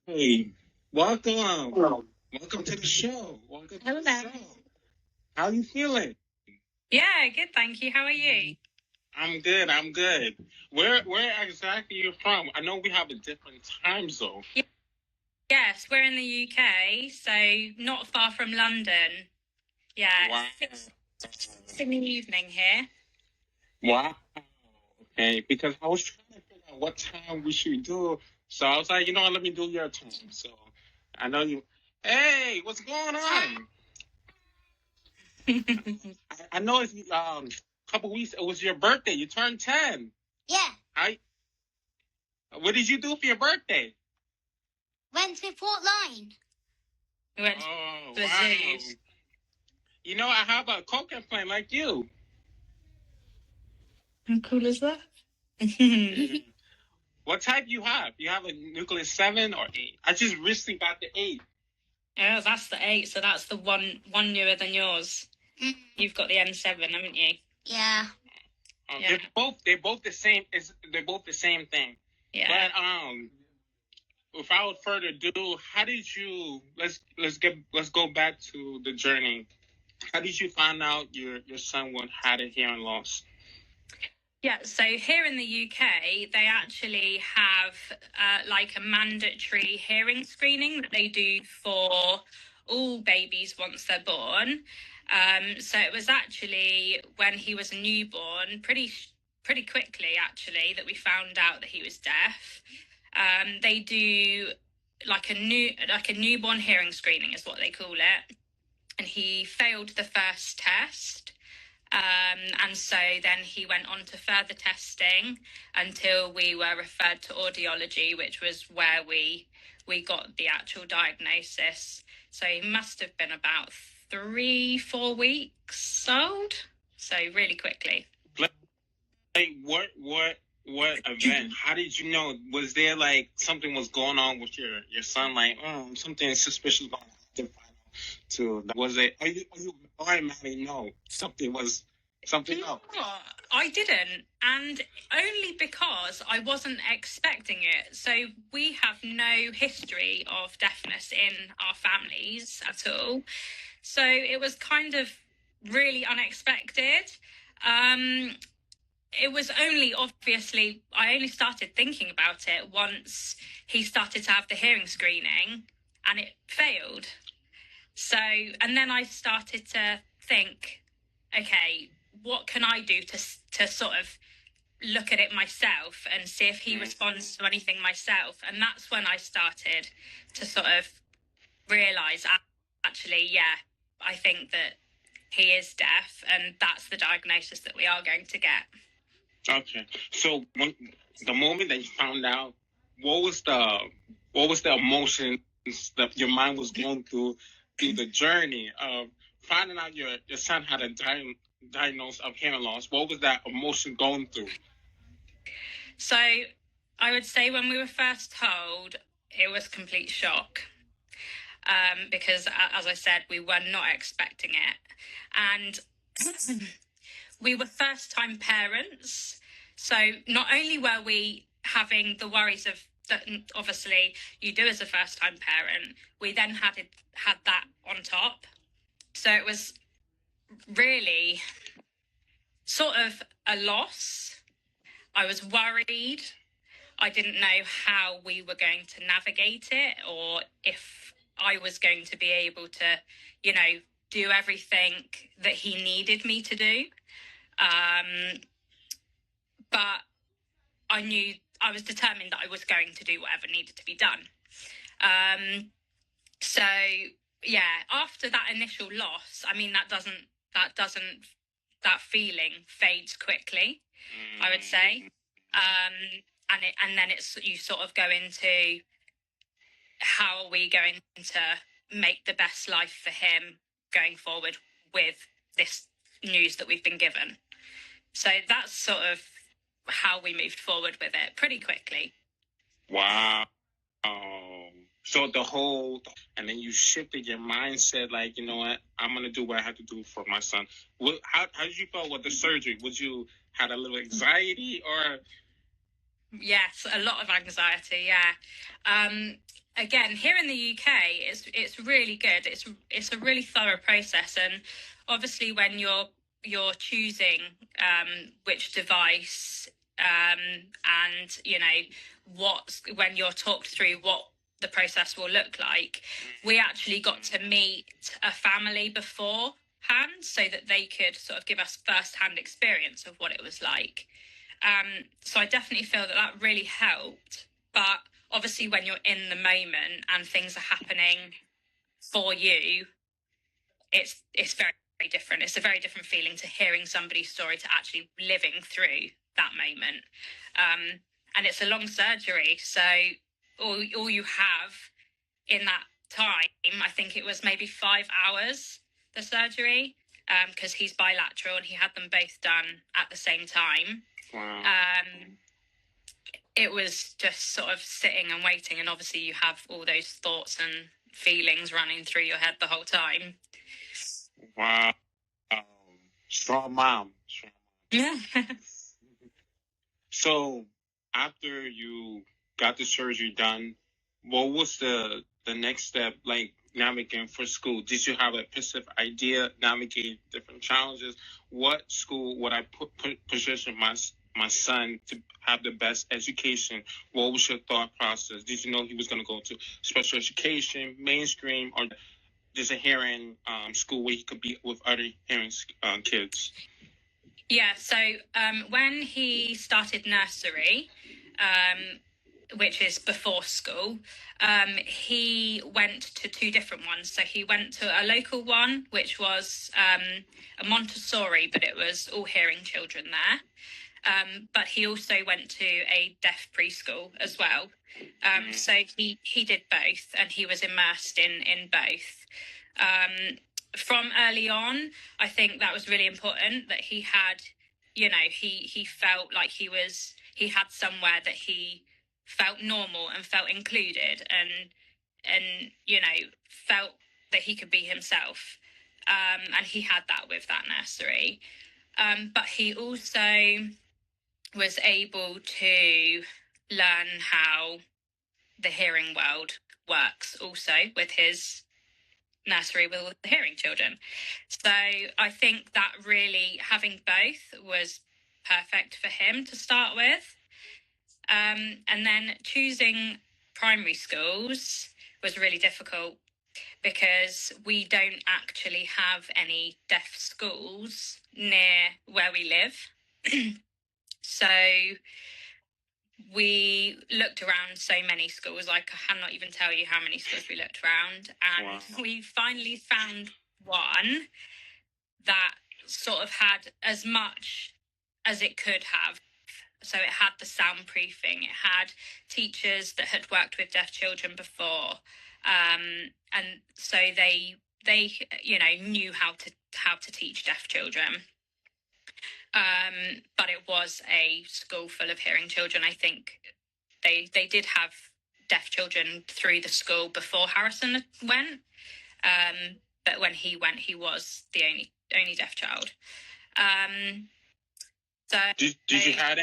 Hey, welcome. Welcome to the show. Welcome to Hello. the show. How you feeling? Yeah, good, thank you. How are you? I'm good. I'm good. Where exactly you from? I know we have a different time zone. Yes, we're in the UK, so not far from London. Yeah, Wow. it's in the evening here. Wow. Okay, because I was trying to figure out what time we should do. So I was like, let me do your time. So I know you. Hey, what's going on? I know it's a couple weeks. It was your birthday. You turned 10. Yeah, I. What did you do for your birthday? went to Port Line. We went Oh, to the wow. zoo. I have a coconut plant like you. How cool is that? What type you have? You have a nucleus 7 or 8? I just recently got the 8. Oh, that's the 8, so that's the one newer than yours. You've got the M7, haven't you? Yeah. Yeah. They're both the same. They're both the same thing. Yeah. But without further ado, how did you? Let's go back to the journey. How did you find out your son had a hearing loss? Yeah, so here in the UK, they actually have like a mandatory hearing screening that they do for all babies once they're born. So it was actually when he was a newborn, pretty quickly actually, that we found out that he was deaf. They do like a newborn hearing screening is what they call it, and he failed the first test. And so then he went on to further testing until we were referred to audiology, which was where we got the actual diagnosis. So he must have been about 3-4 weeks old. So really quickly. Like what event? How did you know? Was there like something was going on with your son? Like, something suspicious going on. Was it? Are you automatically know something was something else? I didn't, and only because I wasn't expecting it. So we have no history of deafness in our families at all. So it was kind of really unexpected. It was only obviously, I only started thinking about it once he started to have the hearing screening and it failed. So, and then I started to think, okay, what can I do to sort of look at it myself and see if he responds to anything myself? And that's when I started to sort of realise, actually, yeah, I think that he is deaf, and that's the diagnosis that we are going to get. Okay, so the moment that you found out, what was the emotions that your mind was going through the journey of finding out your son had a diagnosis of hearing loss? What was that emotion going through? So I would say when we were first told, it was complete shock. Because as I said, we were not expecting it. And we were first-time parents. So not only were we having the worries of that, obviously you do as a first-time parent, we then had that on top. So it was really sort of a loss. I was worried. I didn't know how we were going to navigate it, or if I was going to be able to, do everything that he needed me to do. But I knew I was determined that I was going to do whatever needed to be done. So yeah, after that initial loss, I mean, that feeling fades quickly, I would say. And then you sort of go into, how are we going to make the best life for him going forward with this news that we've been given? So that's sort of how we moved forward with it pretty quickly. Wow. So and then you shifted your mindset, like, you know what, I'm going to do what I have to do for my son. How did you feel with the surgery? Was you had a little anxiety or? Yes, a lot of anxiety, yeah. again, here in the UK, it's really good. It's a really thorough process, and obviously when you're choosing which device, and when you're talked through what the process will look like, we actually got to meet a family beforehand so that they could sort of give us first-hand experience of what it was like. So I definitely feel that really helped. But obviously when you're in the moment and things are happening for you, it's very, very different. It's a very different feeling to hearing somebody's story to actually living through that moment. And it's a long surgery, so all you have in that time, I think it was maybe 5 hours, the surgery, because he's bilateral and he had them both done at the same time. Wow. It was just sort of sitting and waiting, and obviously you have all those thoughts and feelings running through your head the whole time. Wow. Strong mom. Yeah. So after you got the surgery done, what was the next step like navigating for school? Did you have a specific idea navigating different challenges? What school would I position my son to have the best education? What was your thought process? Did you know he was going to go to special education, mainstream, or just a hearing school where he could be with other hearing kids? Yeah, so when he started nursery, which is before school, he went to 2 different ones. So he went to a local one, which was a Montessori, but it was all hearing children there. But he also went to a deaf preschool as well. So he did both, and he was immersed in both. From early on, I think that was really important that he had, he felt like he had somewhere that he felt normal and felt included and felt that he could be himself. And he had that with that nursery. But he also was able to learn how the hearing world works also with his nursery with the hearing children. So I think that really having both was perfect for him to start with. And then choosing primary schools was really difficult because we don't actually have any deaf schools near where we live. So we looked around so many schools, I cannot even tell you how many schools we looked around, and we finally found one that sort of had as much as it could have. So it had the soundproofing, it had teachers that had worked with deaf children before, and so they knew how to teach deaf children. But it was a school full of hearing children. I think they did have deaf children through the school before Harrison went. But when he went, he was the only deaf child. So did you had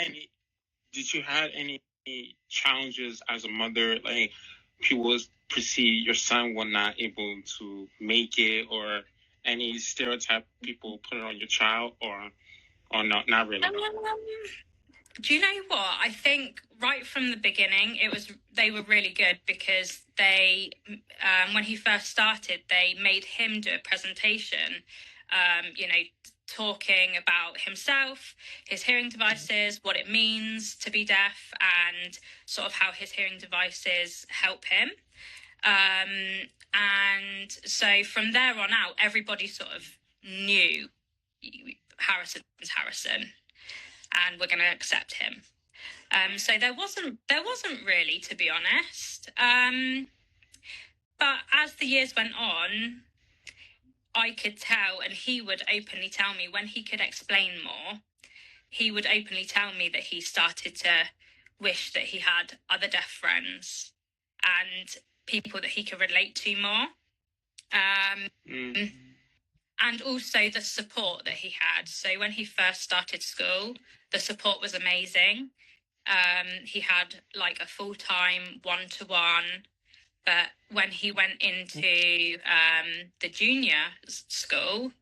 any challenges as a mother, like people perceive your son was not able to make it, or any stereotype people put it on your child, or not really? Do you know what? I think right from the beginning, they were really good because they, when he first started, they made him do a presentation, talking about himself, his hearing devices, what it means to be deaf, and sort of how his hearing devices help him. And so from there on out, everybody sort of knew Harrison's Harrison, and we're going to accept him. So there wasn't really, to be honest. But as the years went on, I could tell, and he would openly tell me when he could explain more, he would openly tell me that he started to wish that he had other deaf friends and people that he could relate to more. And also the support that he had. So when he first started school, the support was amazing. He had like a full-time one-to-one But when he went into the junior school,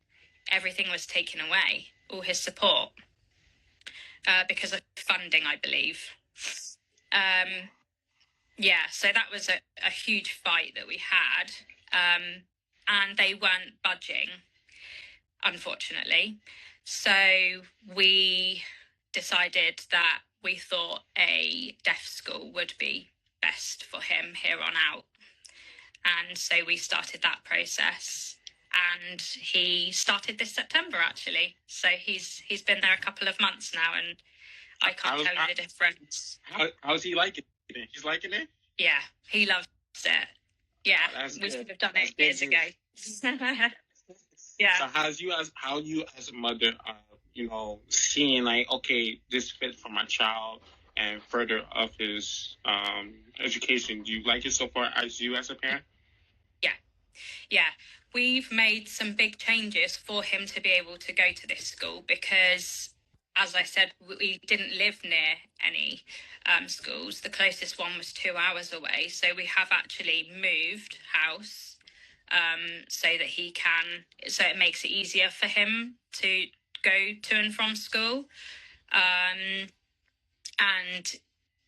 everything was taken away, all his support, because of funding, I believe. Yeah, so that was a huge fight that we had, and they weren't budging, unfortunately. So we decided that we thought a deaf school would be best for him here on out. And so we started that process, and he started this September, actually. So he's been there a couple of months now, and I can't tell you the difference. How's he liking it? He's liking it? Yeah, he loves it. Yeah, we should have done it years ago. Yeah. So how you as a mother, seeing like, okay, this fits for my child and further of his education. Do you like it so far as you as a parent? Yeah, we've made some big changes for him to be able to go to this school because, as I said, we didn't live near any schools. The closest one was 2 hours away. So we have actually moved house so that it makes it easier for him to go to and from school. And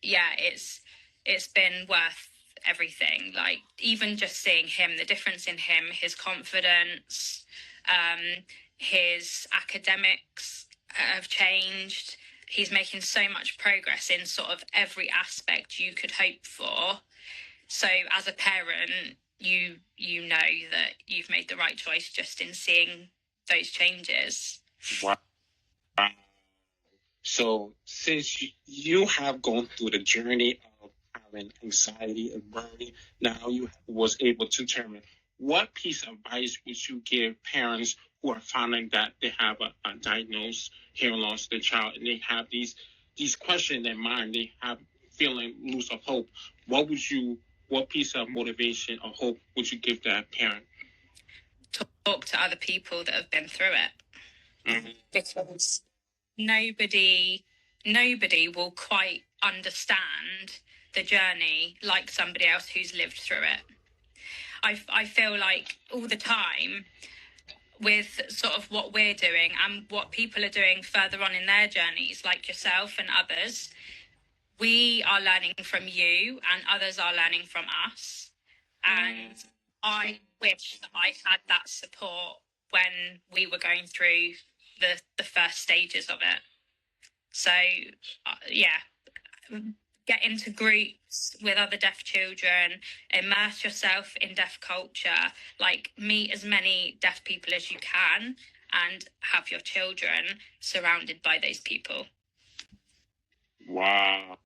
yeah, it's been worth everything. Like, even just seeing him, the difference in him, his confidence, his academics have changed. He's making so much progress in sort of every aspect you could hope for. So as a parent, you know that you've made the right choice just in seeing those changes. Wow. So since you have gone through the journey of having anxiety and worry, now you was able to determine what piece of advice would you give parents who are finding that they have a diagnosed hearing loss to their child and they have these questions in their mind, they have feeling loose of hope. What piece of motivation or hope would you give that parent? Talk to other people that have been through it. Mm-hmm. Because nobody will quite understand the journey like somebody else who's lived through it. I feel like all the time with sort of what we're doing and what people are doing further on in their journeys, like yourself and others, we are learning from you and others are learning from us. And I wish that I had that support when we were going through the first stages of it. So, get into groups with other deaf children, immerse yourself in deaf culture, like meet as many deaf people as you can and have your children surrounded by those people. Wow.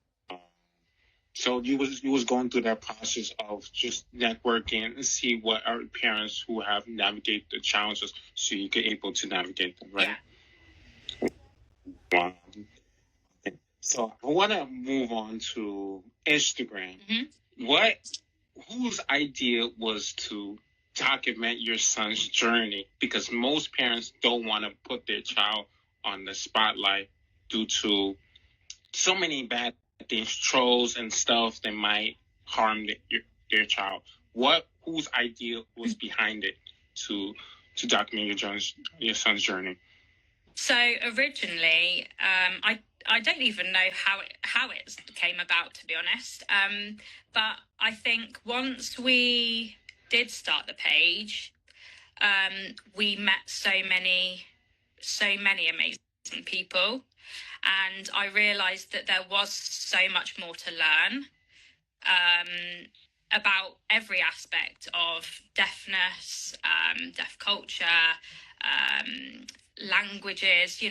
So you was going through that process of just networking and see what other parents who have navigated the challenges so you could able to navigate them, right? Yeah. Wow. So I want to move on to Instagram. Mm-hmm. Whose idea was to document your son's journey? Because most parents don't want to put their child on the spotlight due to so many bad things, trolls and stuff that might harm their child. Whose idea was behind it to document your son's journey? So originally, I don't even know how it came about, to be honest. But I think once we did start the page, we met so many amazing people. And I realised that there was so much more to learn about every aspect of deafness, deaf culture, languages,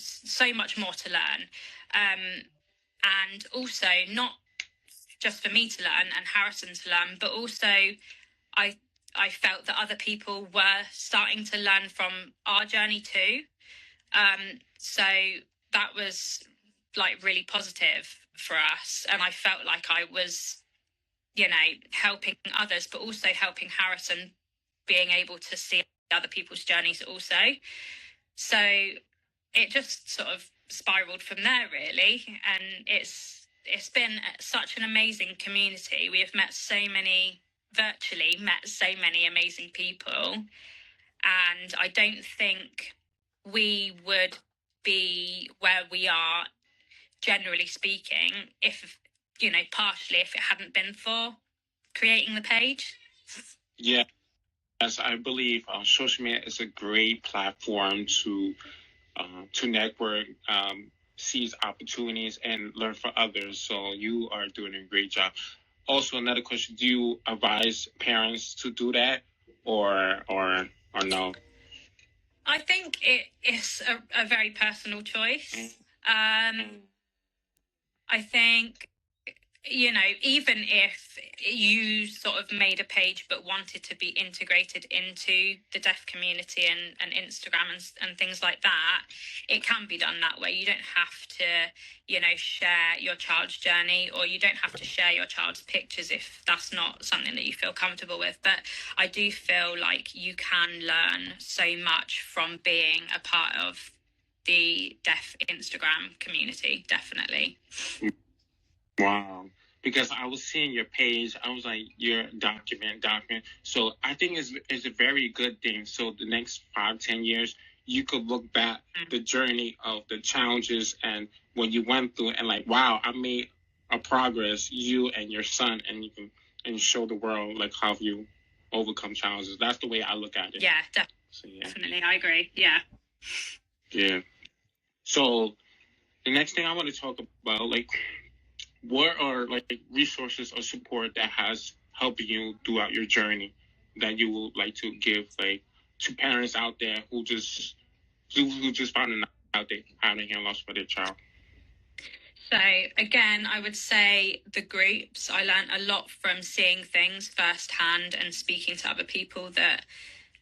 so much more to learn. And also not just for me to learn and Harrison to learn, but also I felt that other people were starting to learn from our journey too. So that was like really positive for us. And I felt like I was, helping others, but also helping Harrison being able to see other people's journeys also. So it just sort of spiraled from there, really. And it's been such an amazing community. We have met so many virtually met so many amazing people, and I don't think we would be where we are, generally speaking, if, partially if it hadn't been for creating the page. Yeah. Yes, I believe social media is a great platform to network, seize opportunities, and learn from others. So you are doing a great job. Also, another question: do you advise parents to do that, or no? I think it is a very personal choice. I think, even if you sort of made a page but wanted to be integrated into the deaf community and Instagram and things like that, it can be done that way. You don't have to, share your child's journey, or you don't have to share your child's pictures if that's not something that you feel comfortable with. But I do feel like you can learn so much from being a part of the deaf Instagram community, definitely. Wow. Because I was seeing your page, I was like, your document. So I think it's a very good thing. So the next 5-10 years, you could look back the journey of the challenges and what you went through, and like, wow, I made a progress, you and your son, and you can show the world like how you overcome challenges. That's the way I look at it. Yeah, definitely. I agree. Yeah. Yeah. So the next thing I want to talk about, like, what are like resources or support that has helped you throughout your journey that you would like to give like to parents out there who just found out they had a hearing loss for their child? So again, I would say the groups. I learned a lot from seeing things firsthand and speaking to other people that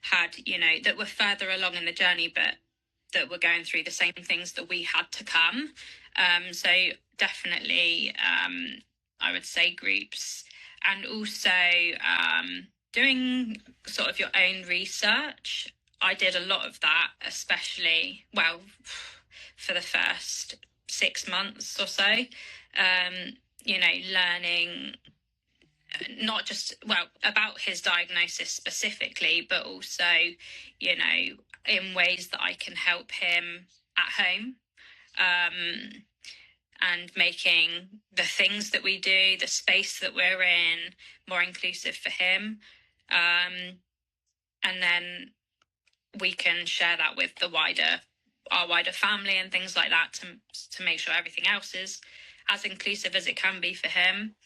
had, that were further along in the journey, but that were going through the same things that we had to come. So definitely, I would say groups, and also doing sort of your own research. I did a lot of that, especially, for the first 6 months or so, learning not just, about his diagnosis specifically, but also, in ways that I can help him at home, and making the things that we do, the space that we're in, more inclusive for him. And then we can share that with our wider family and things like that to make sure everything else is as inclusive as it can be for him.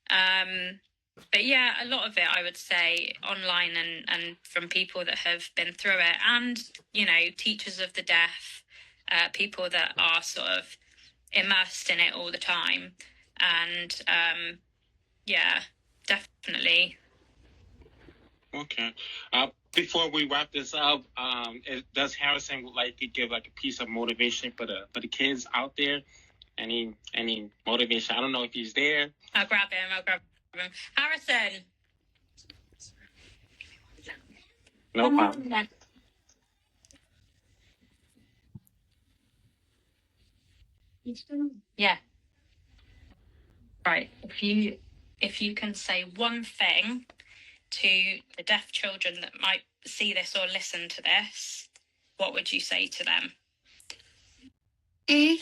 But yeah, a lot of it, I would say, online and from people that have been through it, and, teachers of the deaf, people that are sort of immersed in it all the time. And yeah, definitely. Okay. Before we wrap this up, does Harrison would like to give like a piece of motivation for the kids out there? Any motivation? I don't know if he's there. I'll grab him. Harrison. No problem. Yeah. Right. If you can say one thing to the deaf children that might see this or listen to this, what would you say to them? I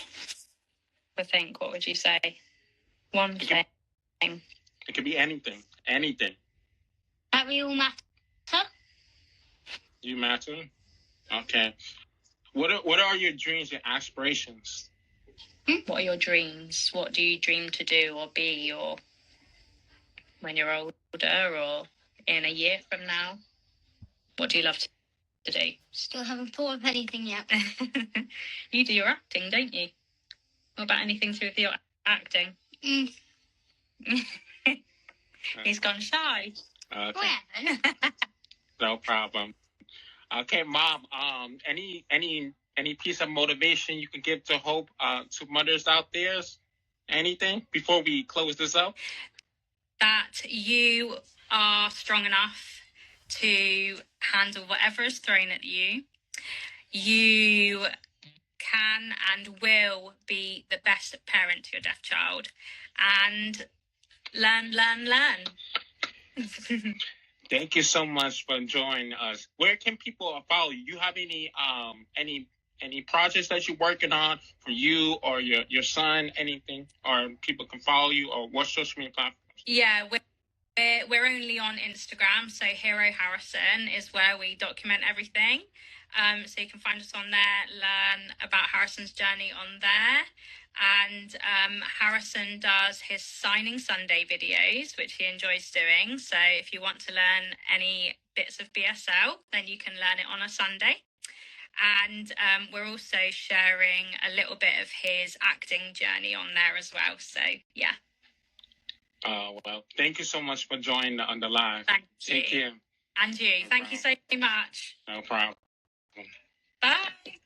think, what would you say? One thing. It could be anything. That we all matter. You matter? Okay. What are your dreams and aspirations? What are your dreams? What do you dream to do or be, or when you're older, or in a year from now? What do you love to do? Still haven't thought of anything yet. You do your acting, don't you? What about anything to do with your acting? He's gone shy. Okay. No problem. Okay, Mom. Any piece of motivation you can give to hope to mothers out there? Anything before we close this up? That you are strong enough to handle whatever is thrown at you. You can and will be the best parent to your deaf child, and learn. Thank you so much for joining us. Where can people follow you? You have any projects that you're working on for you or your son, anything, or people can follow you, or what social media platforms? Yeah, we're only on Instagram, so Hero Harrison is where we document everything. So you can find us on there, learn about Harrison's journey on there. And Harrison does his Signing Sunday videos, which he enjoys doing. So if you want to learn any bits of BSL, then you can learn it on a Sunday. And we're also sharing a little bit of his acting journey on there as well. So, yeah. Well, thank you so much for joining on the live. Thank you. Take care. And you. Thank you so much. No problem. Bye.